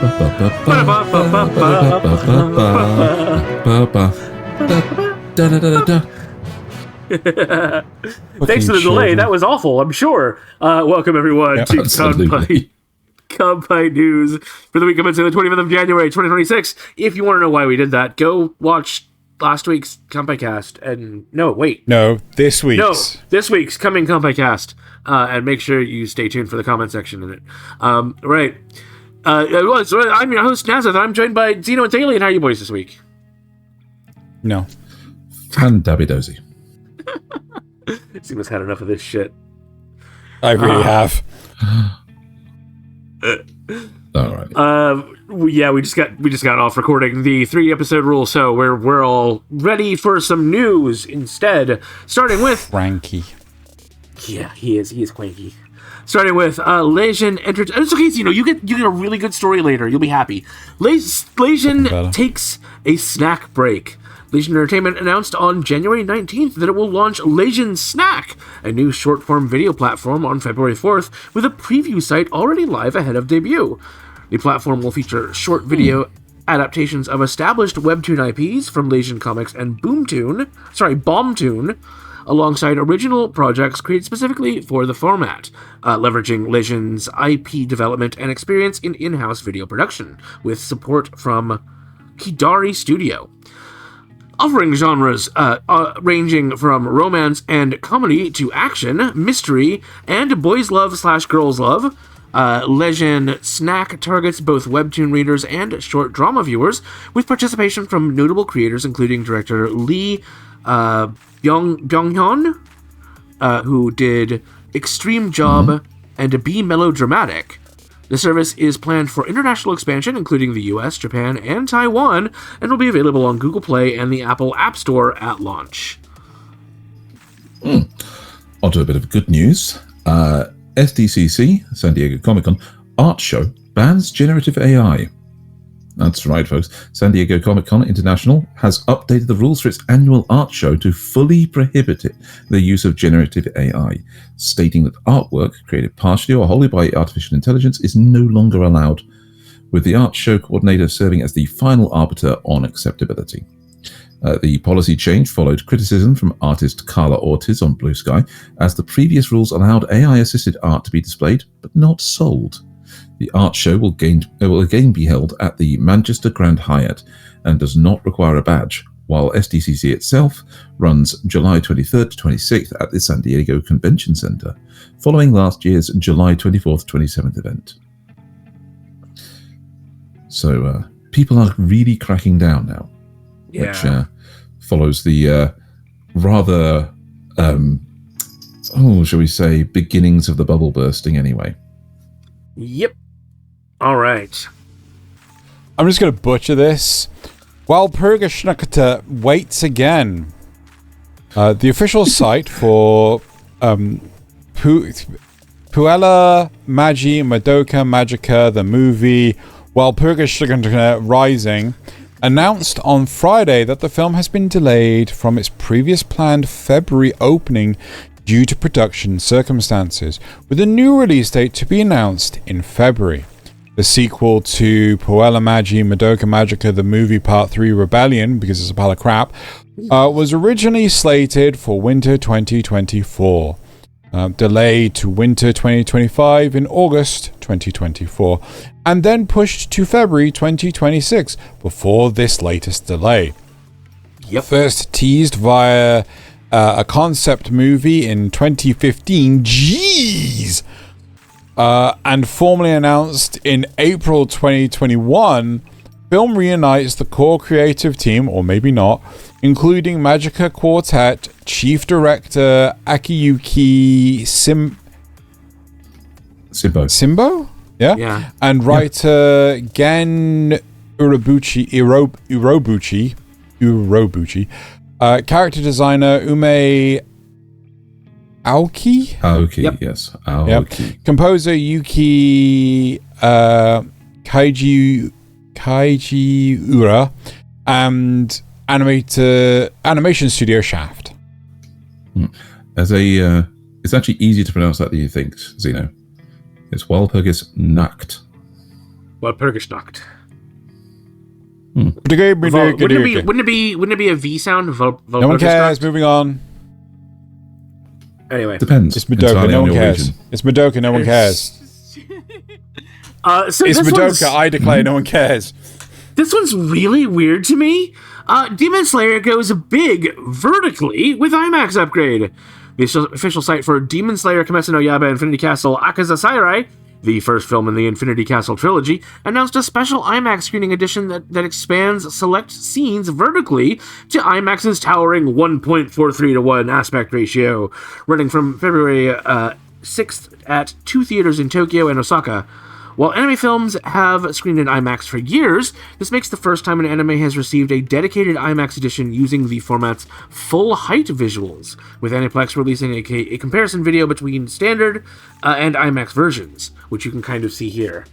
Thanks for the delay. That was awful, I'm sure. Welcome, everyone, to Kanpai News for the week commencing the 25th of January, 2026. If you want to know why we did that, go watch last week's Kanpai Cast. This week's. This week's coming Kanpai Cast. And make sure you stay tuned for the comment section in it. Right. I'm your host, Nasuth. I'm joined by Xeno and Thaylien. How are you boys this week? No. Fandabidozy. Xeno's had enough of this shit. I really have. All right. We just got off recording the 3-episode rule, so we're all ready for some news instead. Starting with Frankie. Yeah, he is cranky. Starting with Lezhin enters. It's okay, you get a really good story later. You'll be happy. Lezhin takes a snack break. Lezhin Entertainment announced on January 19th that it will launch Lezhin Snack, a new short-form video platform, on February 4th, with a preview site already live ahead of debut. The platform will feature short video adaptations of established webtoon IPs from Lezhin Comics and Bombtoon, alongside original projects created specifically for the format, leveraging Lezhin's IP development and experience in in-house video production, with support from Kidari Studio. Offering genres ranging from romance and comedy to action, mystery, and boys' love / girls' love, Lezhin Snack targets both webtoon readers and short drama viewers, with participation from notable creators including director Lee Byung-hyun, who did Extreme Job and Be Melodramatic. The service is planned for international expansion, including the US, Japan, and Taiwan, and will be available on Google Play and the Apple App Store at launch. On to a bit of good news. SDCC, San Diego Comic-Con, art show bans generative AI. That's right, folks. San Diego Comic-Con International has updated the rules for its annual art show to fully prohibit the use of generative AI, stating that artwork created partially or wholly by artificial intelligence is no longer allowed, with the art show coordinator serving as the final arbiter on acceptability. The policy change followed criticism from artist Carla Ortiz on Blue Sky, as the previous rules allowed AI-assisted art to be displayed but not sold. The art show will again be held at the Manchester Grand Hyatt and does not require a badge, while SDCC itself runs July 23rd to 26th at the San Diego Convention Center, following last year's July 24th to 27th event. So people are really cracking down now, which follows the rather, shall we say, beginnings of the bubble bursting anyway. Yep. All right. I'm just going to butcher this. Walpurgisnacht waits again. The official site for Puella Magi Madoka Magica, the movie Walpurgisnacht Rising, announced on Friday that the film has been delayed from its previous planned February opening due to production circumstances, with a new release date to be announced in February. The sequel to Puella Magi Madoka Magica, the movie Part 3 Rebellion, because it's a pile of crap, was originally slated for winter 2024. Delayed to winter 2025 in August 2024, and then pushed to February 2026 before this latest delay. Yep. First teased via a concept movie in 2015, and formally announced in April 2021, film reunites the core creative team, or maybe not, including Magica Quartet chief director Akiyuki Simbo? Yeah. And writer Gen Urobuchi. Character designer Ume Aoki? Aoki, yes. Aoki. Yep. Composer Yuki Kajiura, and animation studio Shaft. It's actually easier to pronounce that than you think, Xeno. It's Walpurgisnacht. Walpurgisnacht. Wouldn't it be a V sound? No one cares. Moving on. Anyway, depends. It's Madoka. No one cares. It's Madoka. No one cares. So it's Madoka. I declare. No one cares. This one's really weird to me. Demon Slayer goes big vertically with IMAX upgrade. The official site for Demon Slayer Kimetsu no Yaiba Infinity Castle Akaza Sairai, the first film in the Infinity Castle trilogy, announced a special IMAX screening edition that expands select scenes vertically to IMAX's towering 1.43 to 1 aspect ratio, running from February 6th at 2 theaters in Tokyo and Osaka. While anime films have screened in IMAX for years, this makes the first time an anime has received a dedicated IMAX edition using the format's full-height visuals, with Aniplex releasing a comparison video between standard and IMAX versions, which you can kind of see here.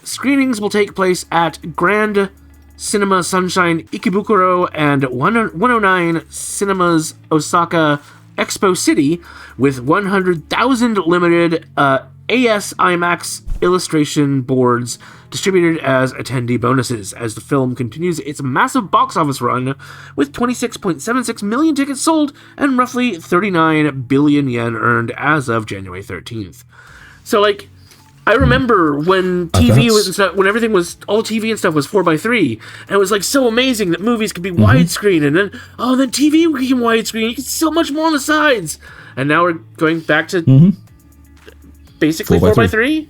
Screenings will take place at Grand Cinema Sunshine Ikebukuro and 109 Cinemas Osaka Expo City, with 100,000 limited AS IMAX illustration boards distributed as attendee bonuses as the film continues its massive box office run with 26.76 million tickets sold and roughly 39 billion yen earned as of January 13th. So, like, I remember when TV was and stuff, when everything was, all TV and stuff was 4:3, and it was like so amazing that movies could be widescreen, and then TV became widescreen, you could see so much more on the sides, and now we're going back to basically 4:3.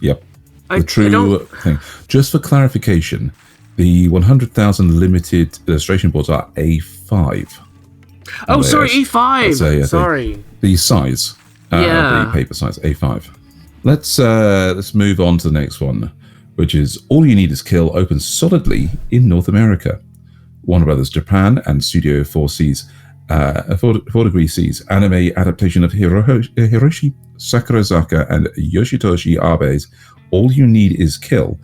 Yep, the true thing. Just for clarification, the 100,000 limited illustration boards are A5. Oh, sorry, A5. Sorry, the size, the paper size, A5. Let's move on to the next one, which is All You Need Is Kill opens solidly in North America. Warner Brothers Japan and Studio 4C's 4 Degree C's anime adaptation of Hiroshi Sakurazaka and Yoshitoshi Abe's All You Need Is Kill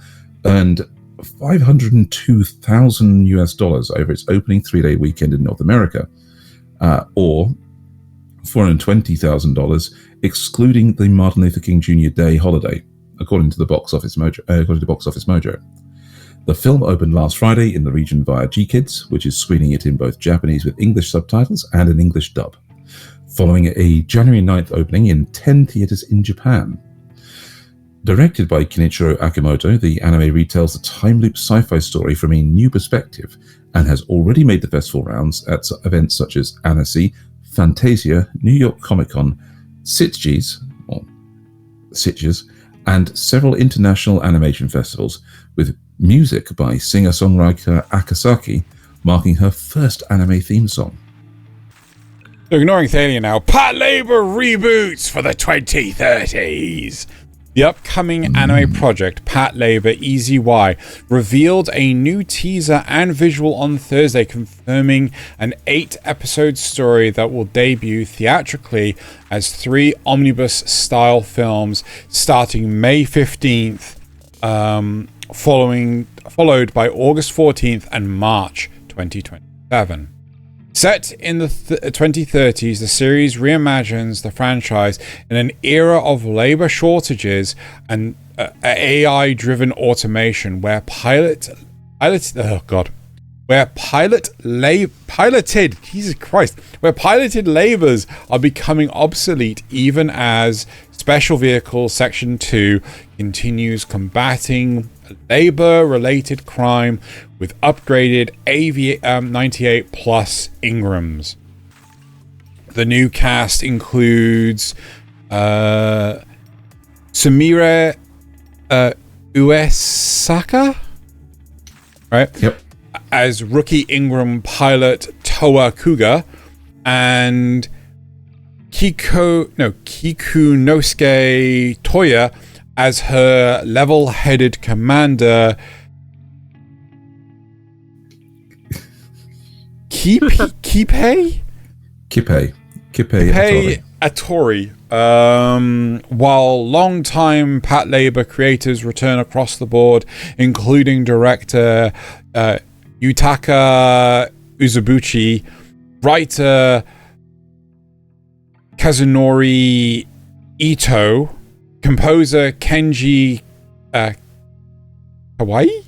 earned $502,000 over its opening 3-day weekend in North America, or $420,000 excluding the Martin Luther King Jr. Day holiday, according to Box Office Mojo. The film opened last Friday in the region via G-Kids, which is screening it in both Japanese with English subtitles and an English dub, following a January 9th opening in 10 theaters in Japan. Directed by Kenichiro Akimoto, the anime retells a time-loop sci-fi story from a new perspective and has already made the festival rounds at events such as Annecy, Fantasia, New York Comic Con, Sitges, and several international animation festivals, with music by singer-songwriter Akasaki marking her first anime theme song. Ignoring Thaylien now, Patlabor Reboots for the 2030s. The upcoming anime project, Patlabor EZY, revealed a new teaser and visual on Thursday, confirming an 8-episode story that will debut theatrically as 3 omnibus-style films starting May 15th, followed by August 14th and March 2027. Set in the 2030s, the series reimagines the franchise in an era of labor shortages and AI-driven automation, where piloted labors are becoming obsolete, even as Special Vehicle Section 2 continues combating labor-related crime with upgraded AV-98 Plus Ingrams. The new cast includes Sumire Uesaka, right? Yep. As rookie Ingram pilot Toa Kuga, and Kikunosuke Toya as her level-headed commander Kippei Atori. While long-time Patlabor creators return across the board, including director Yutaka Uzubuchi, writer Kazunori Ito, composer Kenji Kawaii?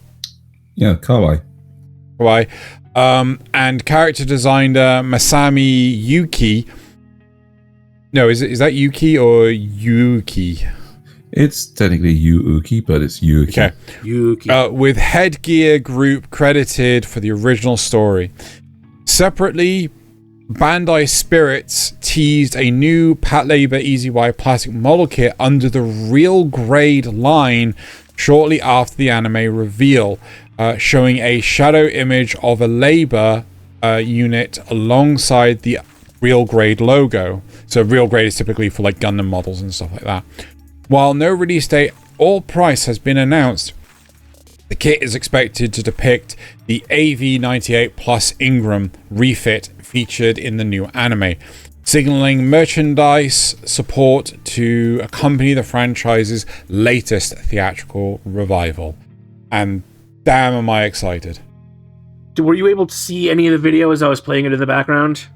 Yeah, Kawaii. Kawaii. And character designer Masami Yuki. No, is that Yuki or Yuki? It's technically Yuuki, but it's Yuki. Okay. Yuki. With Headgear Group credited for the original story. Separately, Bandai Spirits teased a new Patlabor EZY plastic model kit under the Real Grade line shortly after the anime reveal, showing a shadow image of a labor unit alongside the Real Grade logo. So Real Grade is typically for like Gundam models and stuff like that. While no release date or price has been announced, the kit is expected to depict the AV-98 Plus Ingram refit featured in the new anime, signaling merchandise support to accompany the franchise's latest theatrical revival. And damn, am I excited. Were you able to see any of the video as I was playing it in the background?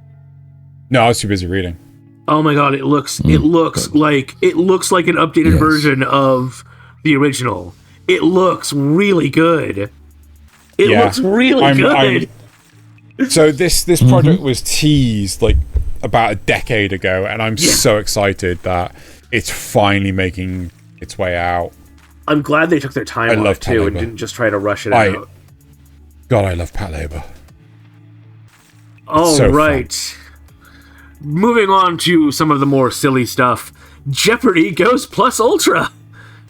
No, I was too busy reading. Oh my god, it looks like an updated version of the original. It looks really good. It looks really good. So this project was teased like about a decade ago, and I'm so excited that it's finally making its way out. I'm glad they took their time on it too and didn't just try to rush it out. God, I love Patlabor. Oh, so right. Fun. Moving on to some of the more silly stuff. Jeopardy goes plus ultra.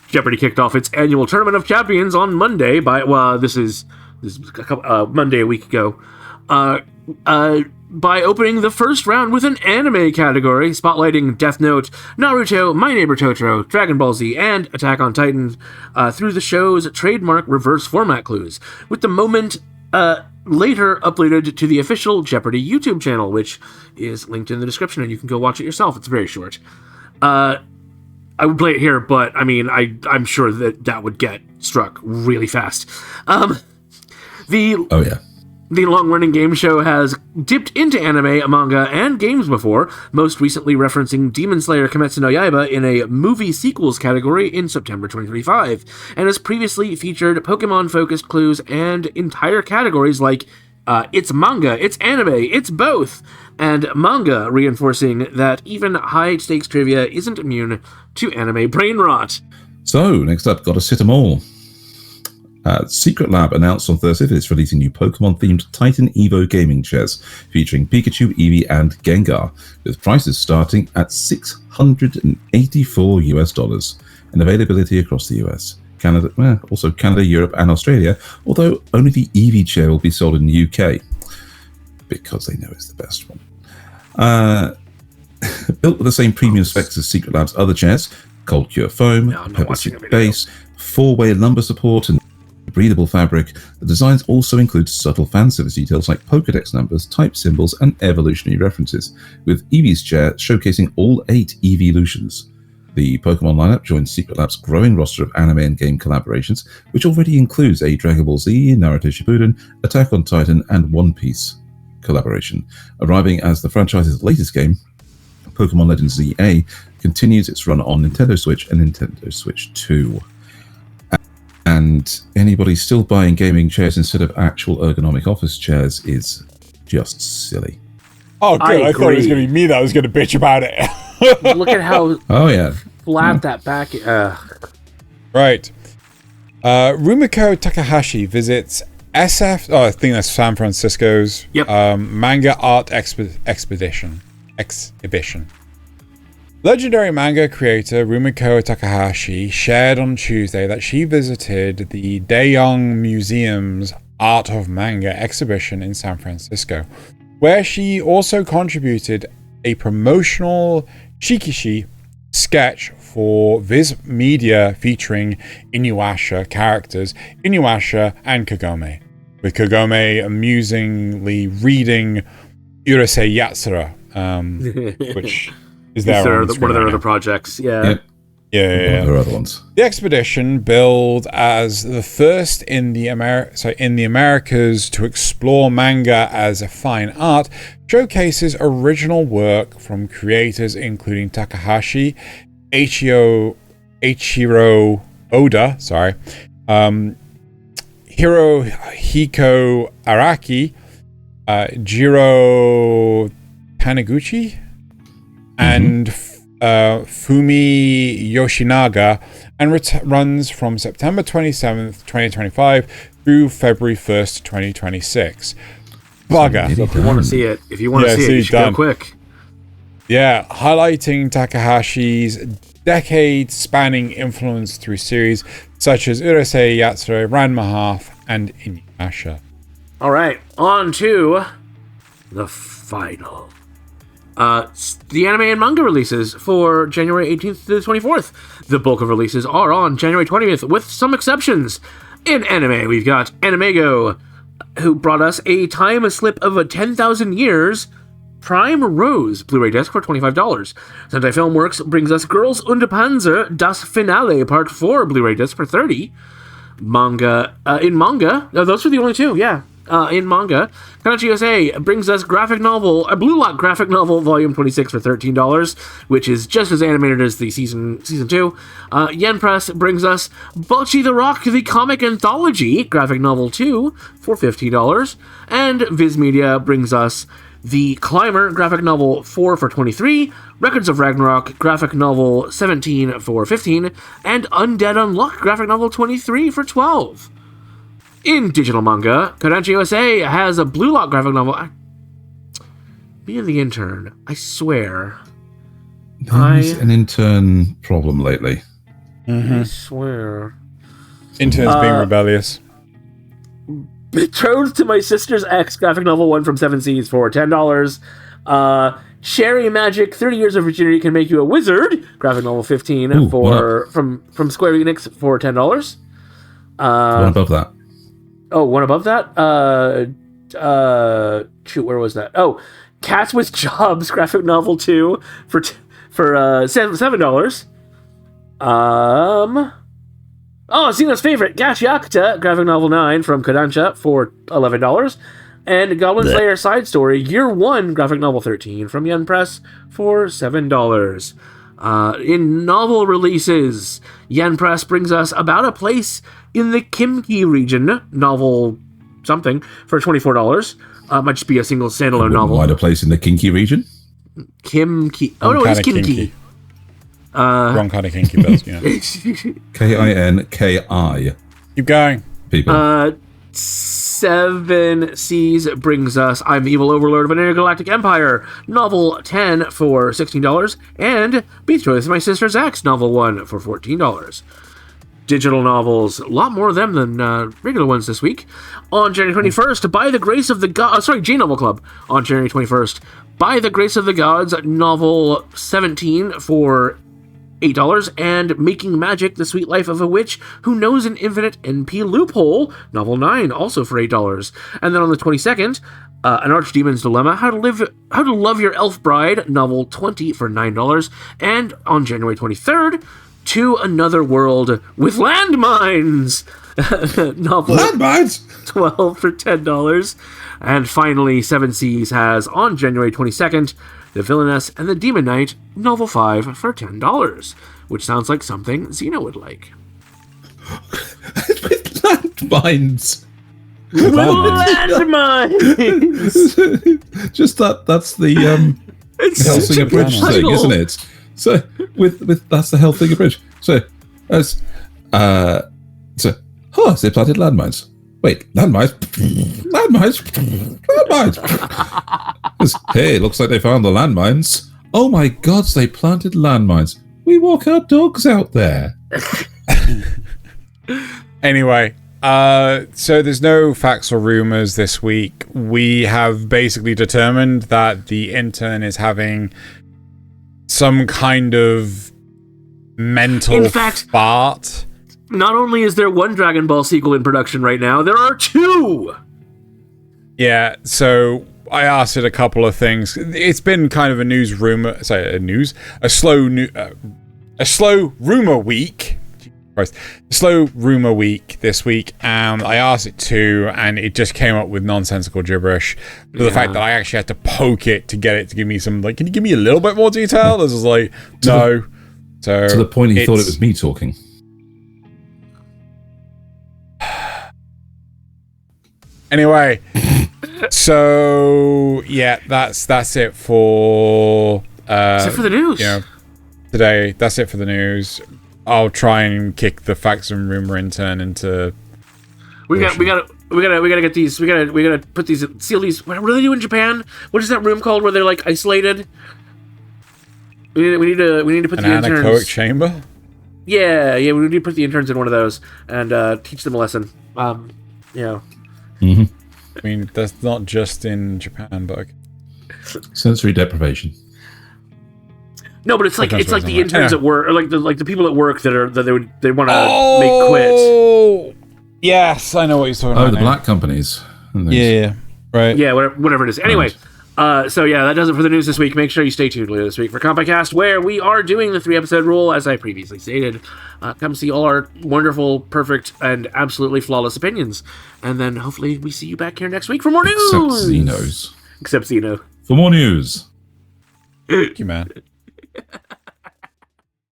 Jeopardy kicked off its annual Tournament of Champions on Monday this is Monday a week ago. By opening the first round with an anime category, spotlighting Death Note, Naruto, My Neighbor Totoro, Dragon Ball Z, and Attack on Titan through the show's trademark reverse format clues, with the moment later uploaded to the official Jeopardy YouTube channel, which is linked in the description, and you can go watch it yourself. It's very short. I would play it here, but I mean, I'm sure that would get struck really fast. The long-running game show has dipped into anime, manga, and games before, most recently referencing Demon Slayer Kimetsu no Yaiba in a movie sequels category in September 2025, and has previously featured Pokemon-focused clues and entire categories like it's manga, it's anime, it's both, and manga, reinforcing that even high-stakes trivia isn't immune to anime brain rot. So, next up, got to sit 'em all. Secret Lab announced on Thursday that it's releasing new Pokemon-themed Titan Evo gaming chairs featuring Pikachu, Eevee, and Gengar, with prices starting at $684 and availability across the US, Canada, also Canada, Europe, and Australia, although only the Eevee chair will be sold in the UK, because they know it's the best one. Built with the same premium specs as Secret Lab's other chairs, cold cure foam, pepper seed base, 4-way lumbar support, and breathable fabric, the designs also include subtle fan service details like Pokedex numbers, type symbols, and evolutionary references, with Eevee's chair showcasing all 8 evolutions. The Pokemon lineup joins Secret Lab's growing roster of anime and game collaborations, which already includes a Dragon Ball Z, Naruto Shippuden, Attack on Titan, and One Piece collaboration. Arriving as the franchise's latest game, Pokemon Legends ZA continues its run on Nintendo Switch and Nintendo Switch 2. And anybody still buying gaming chairs instead of actual ergonomic office chairs is just silly. Oh, good. I thought it was going to be me that was going to bitch about it. Look at how flat that back is. Right. Rumiko Takahashi visits SF... Oh, I think that's San Francisco's Manga Art Exhibition. Legendary manga creator Rumiko Takahashi shared on Tuesday that she visited the Daeyoung Museum's Art of Manga exhibition in San Francisco, where she also contributed a promotional shikishi sketch for Viz Media featuring Inuyasha characters Inuyasha and Kagome, with Kagome amusingly reading Urusei Yatsura, which... Is that one of their other projects? Yeah. Yeah. There are other ones. The expedition, billed as the first in the Americas to explore manga as a fine art, showcases original work from creators including Takahashi, Eiichiro Oda, sorry, Hirohiko Araki, Jiro Taniguchi, and Fumi Yoshinaga, and runs from September 27th, 2025 through February 1st, 2026. Bugger. So if you want to see it, you should go quick. Yeah, highlighting Takahashi's decade-spanning influence through series such as Urusei Yatsura, Ranma Half, and Inuyasha. All right, on to the final. The anime and manga releases for January 18th to the 24th. The bulk of releases are on January 20th, with some exceptions. In anime, we've got Animego, who brought us a time slip of 10,000 years, Prime Rose Blu-ray disc for $25. Sentai Filmworks brings us Girls und Panzer Das Finale Part 4 Blu-ray disc for $30. In manga, those are the only two, yeah. In manga, Kanachi USA brings us a Blue Lock graphic novel, volume 26 for $13, which is just as animated as the season 2. Yen Press brings us Bocchi the Rock, the comic anthology, graphic novel 2 for $15, and Viz Media brings us The Climber graphic novel 4 for $23, Records of Ragnarok graphic novel 17 for $15, and Undead Unluck graphic novel 23 for $12. In digital manga, Kodansha USA has a Blue Lock graphic novel. Being the intern, I swear. There's an intern problem lately. I swear. Interns being rebellious. Betrothed to My Sister's Ex graphic novel 1 from Seven Seas for $10. Cherry Magic 30 Years of Virginity Can Make You a Wizard graphic novel 15 from Square Enix for $10. One above that. Oh, one above that? Shoot, where was that? Oh, Cats with Jobs graphic novel 2 for $7. Xeno's favorite, Gash Yakuta graphic novel 9 from Kodansha for $11. And Goblin Slayer Side Story Year 1 graphic novel 13 from Yen Press for $7. In novel releases, Yen Press brings us About a Place in the Kimki region, novel something, for $24. Might just be a single standalone novel. Find a place in the Kinky region? Kimki. Oh, no, it's Kinki. Wrong kind of kinky bells, yeah. Kinki. Keep going. People. Seven Seas brings us I'm the Evil Overlord of an Intergalactic Empire, novel 10 for $16, and Betrothed to My Sister's Ex, novel 1 for $14. Digital novels, a lot more of them than regular ones this week. On January 21st, By the Grace of the Gods, J Novel Club. On January 21st, By the Grace of the Gods, novel 17 for $8, and Making Magic, The Sweet Life of a Witch Who Knows an Infinite NP Loophole, novel 9, also for $8. And then on the 22nd, An Archdemon's Dilemma, How to Love Your Elf Bride, novel 20 for $9. And on January 23rd, To Another World with Landmines, novel Landmines! 12 for $10. And finally, Seven Seas has, on January 22nd, The Villainess and the Demon Knight, novel 5 for $10, which sounds like something Xeno would like. With landmines. With landmines! Just that's the Hellsinger Bridge thing, isn't it? So with that's the Hellsinger Bridge. So they planted landmines. Wait, landmines? Landmines? Hey, looks like they found the landmines. Oh my God, they planted landmines. We walk our dogs out there. Anyway, so there's no facts or rumors this week. We have basically determined that the intern is having some kind of mental fart. Not only is there one Dragon Ball sequel in production right now, there are 2! Yeah, so I asked it a couple of things. It's been kind of a slow rumor week. Christ. A slow rumor week this week. I asked it too, and it just came up with nonsensical gibberish. The fact that I actually had to poke it to get it to give me some, can you give me a little bit more detail? This was like, no. So to the point he thought it was me talking. Anyway, so yeah, that's it for That's it for the news. Today. That's it for the news. I'll try and kick the facts and rumor intern into. We gotta get these. We gotta put these, seal these. What do they do in Japan? What is that room called where they're like isolated? We need to put the interns. Anechoic chamber. Yeah, we need to put the interns in one of those and teach them a lesson. I mean, that's not just in Japan, but okay. Sensory deprivation. No, but it's like the interns at work, or like the people at work that they want to make quit. Oh, yes, I know what you're talking about. Oh, the black companies. Yeah, right. Yeah, whatever it is. Anyway, so yeah, that does it for the news this week. Make sure you stay tuned later this week for Kanpai Cast, where we are doing the 3-episode rule, as I previously stated. Come see all our wonderful, perfect, and absolutely flawless opinions, and then hopefully we see you back here next week for more news. Except Xeno. For more news. Thank you, man.